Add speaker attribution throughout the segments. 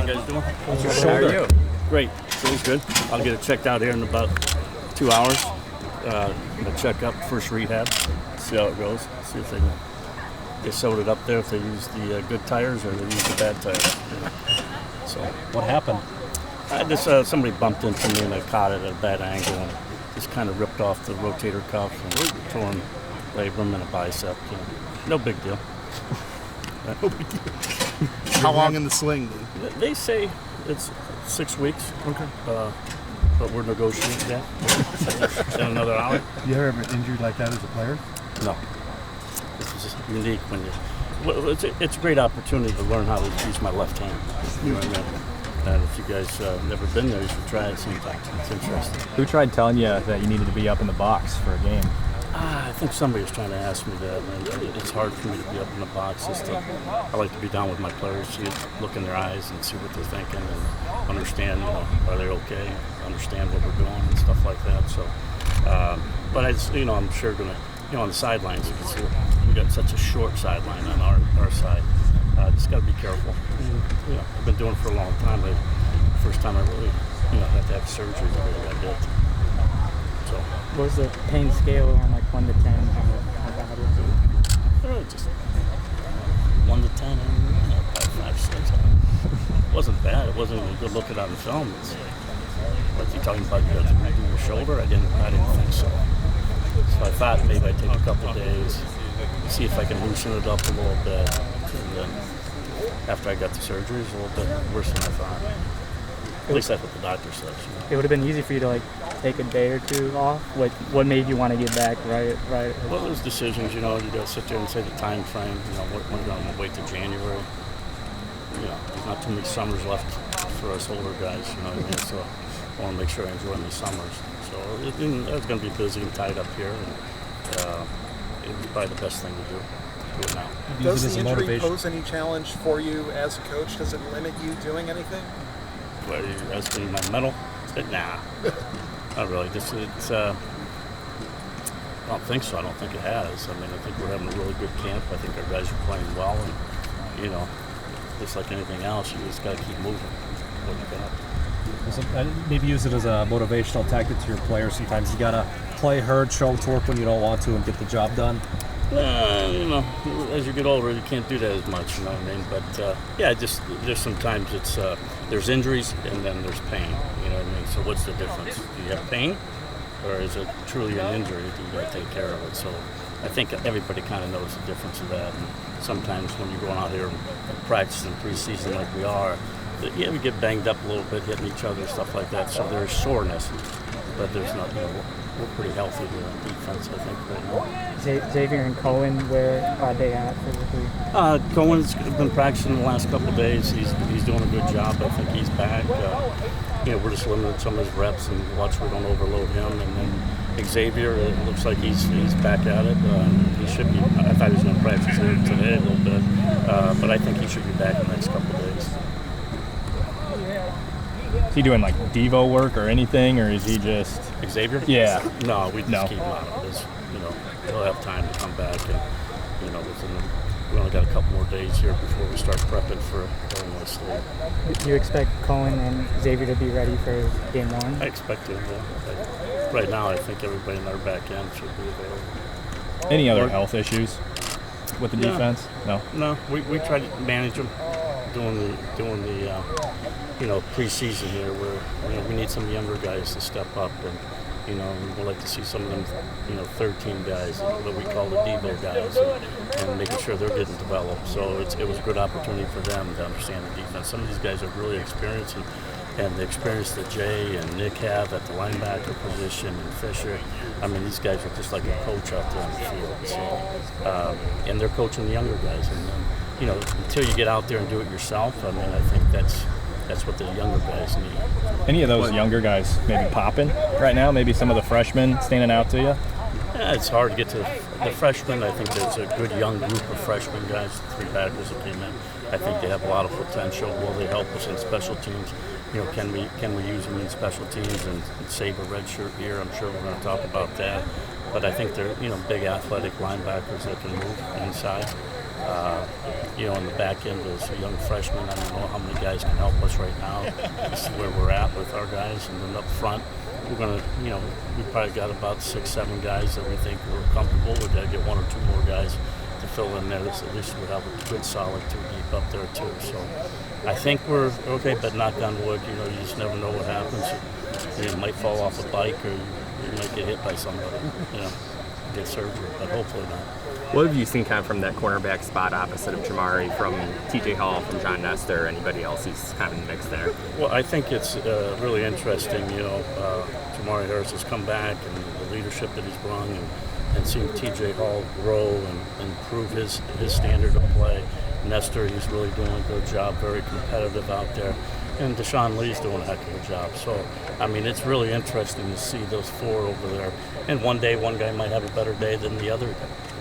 Speaker 1: you guys doing?
Speaker 2: How are you?
Speaker 1: Great. Feels good. I'll get it checked out here in about 2 hours. Gonna check up first rehab, see how it goes. See if they sewed it up there, if they use the good tires or they use the bad tires. So
Speaker 2: What happened?
Speaker 1: somebody bumped into me and I caught it at a bad angle and just kind of ripped off the rotator cuff and torn labrum and a bicep. No big deal. No big deal.
Speaker 3: How long in the sling?
Speaker 1: They say it's 6 weeks.
Speaker 3: Okay.
Speaker 1: But we're negotiating that in another hour.
Speaker 4: You ever been injured like that as a player?
Speaker 1: No. This is just unique when you. Well, it's a great opportunity to learn how to use my left hand. You know what I mean? And if you guys never been there, you should try it sometime. It's interesting.
Speaker 2: Who tried telling you that you needed to be up in the box for a game?
Speaker 1: I think somebody was trying to ask me that. And it's hard for me to be up in the box. I like to be down with my players, look in their eyes and see what they're thinking and understand, are they okay? Understand what we're doing and stuff like that. So, but I'm sure gonna, on the sidelines, you can see we got such a short sideline on our side. Just got to be careful. And, I've been doing it for a long time. But first time I really, had to have surgery to really got hit. So.
Speaker 5: What was the pain scale on 1 to 10? How bad was it?
Speaker 1: Just 1 to 10, about 5, 6. It wasn't bad. It wasn't even good looking on the film. It's like you're talking about you have to do your shoulder. I didn't think so. So I thought maybe I'd take a couple of days, see if I can loosen it up a little bit. And then after I got the surgery, it was a little bit worse than I thought. At least that's what the doctor says.
Speaker 5: It would have been easy for you to take a day or two off. What made you want to get back right?
Speaker 1: Well, those decisions, you got to sit there and say the time frame. We're going to wait till January. There's not too many summers left for us older guys. You know what I mean? So I want to make sure I enjoy my summers. So it's going to be busy and tied up here, and it was probably the best thing to do. Do it now.
Speaker 3: Does the injury pose any challenge for you as a coach? Does it limit you doing anything?
Speaker 1: Are you asking my mental? Nah, not really. I don't think so. I don't think it has. I think we're having a really good camp. I think our guys are playing well, and just like anything else, you just got to keep moving. What you got.
Speaker 6: Maybe use it as a motivational tactic to your players. Sometimes you gotta play hard, show torque when you don't want to, and get the job done.
Speaker 1: As you get older, you can't do that as much, you know what I mean? But there's sometimes it's there's injuries and then there's pain, you know what I mean? So what's the difference? Do you have pain, or is it truly an injury? Do you got to take care of it? So I think everybody kind of knows the difference of that. And sometimes when you're going out here and practicing preseason like we are, we get banged up a little bit, hitting each other, stuff like that. So there's soreness, but there's not. We're pretty healthy here on defense, I think, right now.
Speaker 5: Xavier and Cohen, where are they at physically?
Speaker 1: Cohen's been practicing the last couple of days. He's doing a good job. I think he's back. We're just limiting some of his reps and watch we don't overload him. And then Xavier, it looks like he's back at it. He should be. I thought he was going to practice here today a little bit, but I think he should be back in the next couple of days.
Speaker 2: Is he doing Devo work or anything, or is he just
Speaker 1: Xavier?
Speaker 2: Yeah.
Speaker 1: No, we just keep him out of his. He'll have time to come back, and we only got a couple more days here before we start prepping for Illinois State.
Speaker 5: Do you expect Cohen and Xavier to be ready for game one?
Speaker 1: I expect to. Yeah. Right now, I think everybody in our back end should be available.
Speaker 2: Any other health issues with the defense?
Speaker 1: No. We try to manage them doing the preseason here, where we need some younger guys to step up, and we'd like to see some of them, third team guys, what we call the Devo guys, and making sure they're getting developed. So it was a good opportunity for them to understand the defense. Some of these guys are really experienced, and the experience that Jay and Nick have at the linebacker position, and Fisher. These guys are just like a coach out there on the field. So, and they're coaching the younger guys, and until you get out there and do it yourself, I think that's what the younger guys need.
Speaker 2: Any of those younger guys maybe popping right now? Maybe some of the freshmen standing out to you?
Speaker 1: Yeah, it's hard to get to the freshmen. I think there's a good young group of freshman guys, 3 backers that came in. I think they have a lot of potential. Will they help us in special teams? Can we use them in special teams and save a red shirt year? I'm sure we're going to talk about that. But I think they're big athletic linebackers that can move inside. You know, in the back end is a young freshman. I don't know how many guys can help us right now. This is where we're at with our guys. And then up front, we're going to, you know, we probably got about 6, 7 guys that we think we're comfortable. We've got to get 1 or 2 more guys to fill in there. So at least we'll have a good solid 2 deep up there too. So I think we're okay, but knock on wood, you know, you just never know what happens. You might fall off a bike or you might get hit by somebody, you know, get surgery, but hopefully not.
Speaker 7: What have you seen kind of from that cornerback spot opposite of Jamari, from TJ Hall, from John Nestor, anybody else who's kind of in the mix there?
Speaker 1: Well, I think it's really interesting, you know, Jamari Harris has come back and the leadership that he's brought and seeing TJ Hall grow and improve his standard of play. Nestor, he's really doing a good job, very competitive out there. And Deshaun Lee's doing a heck of a job. So, I mean, it's really interesting to see those 4 over there. And one day, one guy might have a better day than the other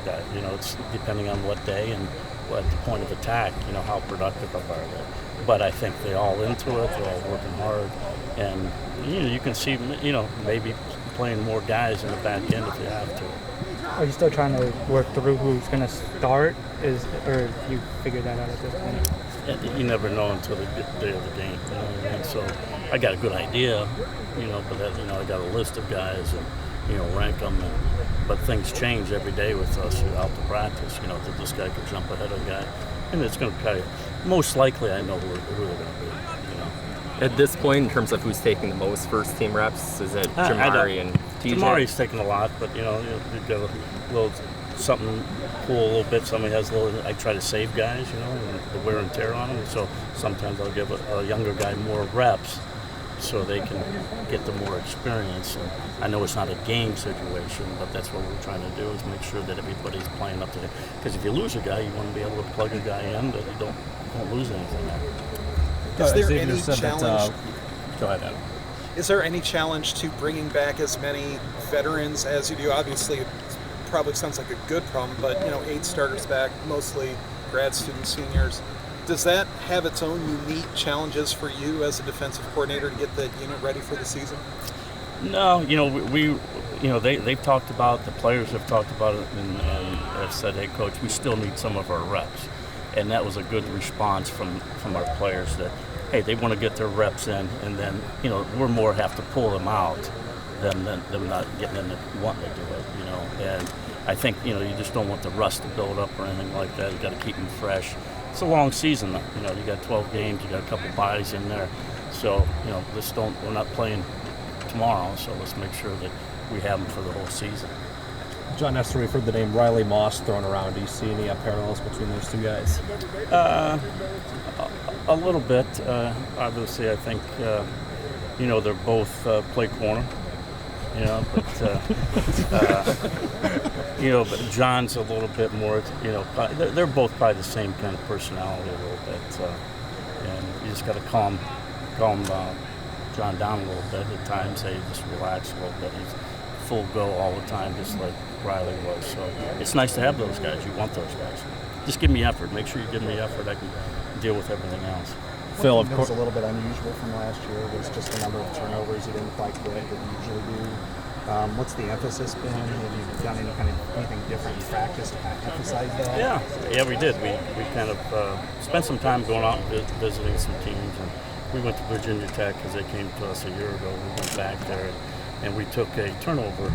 Speaker 1: guy. You know, it's depending on what day and what the point of attack, you know, how productive are they. But I think they're all into it. They're all working hard. And, you know, you can see, you know, maybe playing more guys in the back end if you have to.
Speaker 5: Are you still trying to work through who's going to start? Or you figured that out at this point?
Speaker 1: You never know until the day of the game. You know what I mean? So I got a good idea, you know, but that, you know, I got a list of guys and, you know, rank them. But things change every day with us out to practice. You know, that this guy could jump ahead of a guy, and it's going to probably, most likely, I know who they're going to be. You know,
Speaker 7: At this point, in terms of who's taking the most first team reps, is it Jamari and TJ?
Speaker 1: Jamari's taking a lot, but you know, you've got a little something cool a little bit. Somebody has a little. I try to save guys, you know, and the wear and tear on them. So sometimes I'll give a younger guy more reps, so they can get the more experience. And I know it's not a game situation, but that's what we're trying to do is make sure that everybody's playing up to it. Because if you lose a guy, you want to be able to plug a guy in that you don't lose anything there.
Speaker 3: Is there
Speaker 6: Xavier
Speaker 3: any
Speaker 6: said
Speaker 3: challenge?
Speaker 6: Go ahead, Adam.
Speaker 3: Is there any challenge to bringing back as many veterans as you do? Obviously, it probably sounds like a good problem, but you know, 8 starters back, mostly grad students, seniors. Does that have its own unique challenges for you as a defensive coordinator to get the unit ready for the season?
Speaker 1: No, you know, we you know, they've talked about, the players have talked about it and have said, hey, coach, we still need some of our reps. And that was a good response from our players that, hey, they want to get their reps in, and then, you know, we're more have to pull them out than them not getting in and wanting to do it, you know. And I think, you know, you just don't want the rust to build up or anything like that. You got to keep them fresh. It's a long season, though. You know, you got 12 games, you got a couple bodies in there. So, you know, we're not playing tomorrow, so let's make sure that we have them for the whole season.
Speaker 6: John Nestor, we've heard the name Riley Moss thrown around. Do you see any parallels between those 2 guys?
Speaker 1: A little bit. Obviously, I think, you know, they're both play corner. You know, but you know, but John's a little bit more. You know, they're both probably the same kind of personality a little bit, and you just got to calm John down a little bit at times. Hey, just relax a little bit. He's full go all the time, just like Riley was. So it's nice to have those guys. You want those guys. Just give me effort. Make sure you give me effort. I can deal with everything else.
Speaker 6: Phil,
Speaker 8: One
Speaker 6: of
Speaker 8: thing that was
Speaker 6: course.
Speaker 8: a little bit unusual from last year was just the number of turnovers you didn't quite get that you usually do. What's the emphasis been? Have you done anything different in practice to kind of emphasize that?
Speaker 1: Yeah, we did. We kind of spent some time going out and visiting some teams, and we went to Virginia Tech because they came to us a year ago. We went back there, and we took a turnover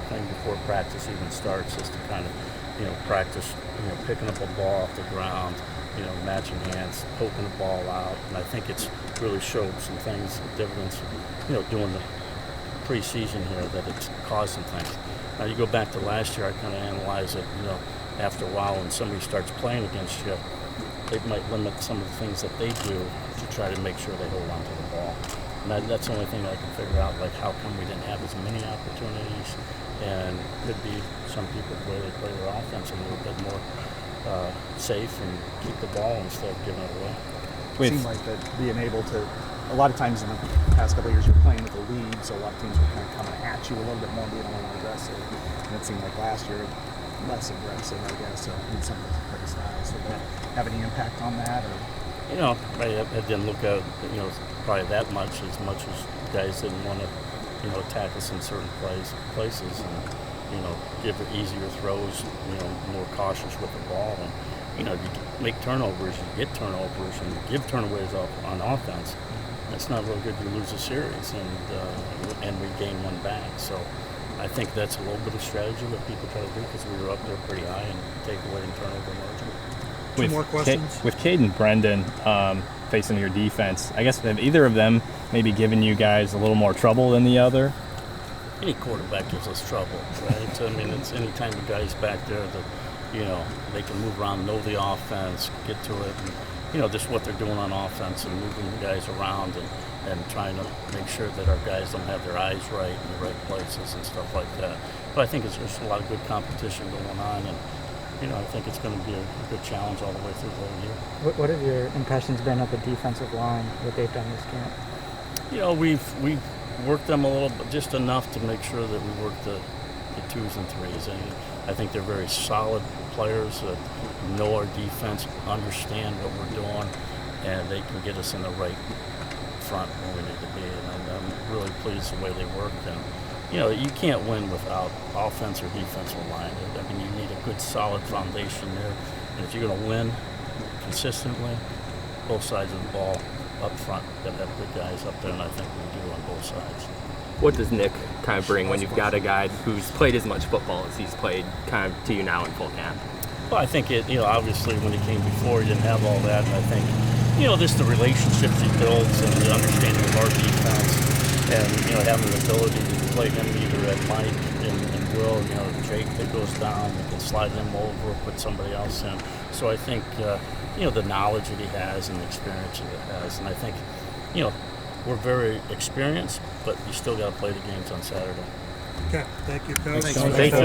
Speaker 1: thing before practice even starts, just to kind of, you know, practice, you know, picking up a ball off the ground, you know, matching hands, poking the ball out, and I think it's really showed some things, some dividends, you know, doing the preseason here, that it's caused some things. Now you go back to last year, I kind of analyze it, you know, after a while when somebody starts playing against you, they might limit some of the things that they do to try to make sure they hold on to the ball. And that's the only thing I can figure out, like how come we didn't have as many opportunities, and could be some people, the way they play their offense, a little bit more safe and keep the ball instead of giving it away.
Speaker 8: It seemed like that being able to, a lot of times in the past couple of years, you're playing with a lead, so a lot of teams were kind of coming at you a little bit more, being a little more aggressive. And it seemed like last year, less aggressive, I guess, in some of the play styles. Did that have any impact on that? Or?
Speaker 1: You know, I didn't look at, you know, probably that much as guys didn't want to, you know, attack us in certain places and, you know, give it easier throws, you know, more cautious with the ball. And you make turnovers, you get turnovers, and give turnovers up on offense. That's not real good. You lose a series, and we gain one back. So I think that's a little bit of strategy that people try to do because we were up there pretty high and take away in turnover margin.
Speaker 4: Two more questions.
Speaker 2: With Cade and Brendan facing your defense, I guess have either of them maybe given you guys a little more trouble than the other?
Speaker 1: Any quarterback gives us trouble, right? I mean, it's any time the guy's back there that, they can move around, know the offense, get to it, and, just what they're doing on offense and moving guys around and trying to make sure that our guys don't have their eyes right in the right places and stuff like that. But I think there's a lot of good competition going on, and, I think it's going to be a good challenge all the way through the whole year.
Speaker 5: What have your impressions been of the defensive line, what they've done this camp?
Speaker 1: We've worked them a little bit, just enough to make sure that we work the twos and threes. And I think they're very solid players that know our defense, understand what we're doing, and they can get us in the right front where we need to be. And I'm really pleased the way they worked. And you can't win without offense or defensive line. I mean, you need a good, solid foundation there. And if you're going to win consistently, both sides of the ball up front, got to have good guys up there, and I think we do on both sides.
Speaker 7: What does Nick kind of bring when you've got a guy who's played as much football as he's played kind of to you now in full camp?
Speaker 1: Well, I think obviously when he came before, he didn't have all that, and I think, just the relationships he builds and the understanding of our defense, and having the ability to play him either at Mike and Will, Jake that goes down, we can slide him over, put somebody else in. So I think, the knowledge that he has and the experience that he has, and I think, we're very experienced, but you still got to play the games on Saturday.
Speaker 4: Okay, thank you, Coach.
Speaker 3: Thank you.
Speaker 2: Thank you.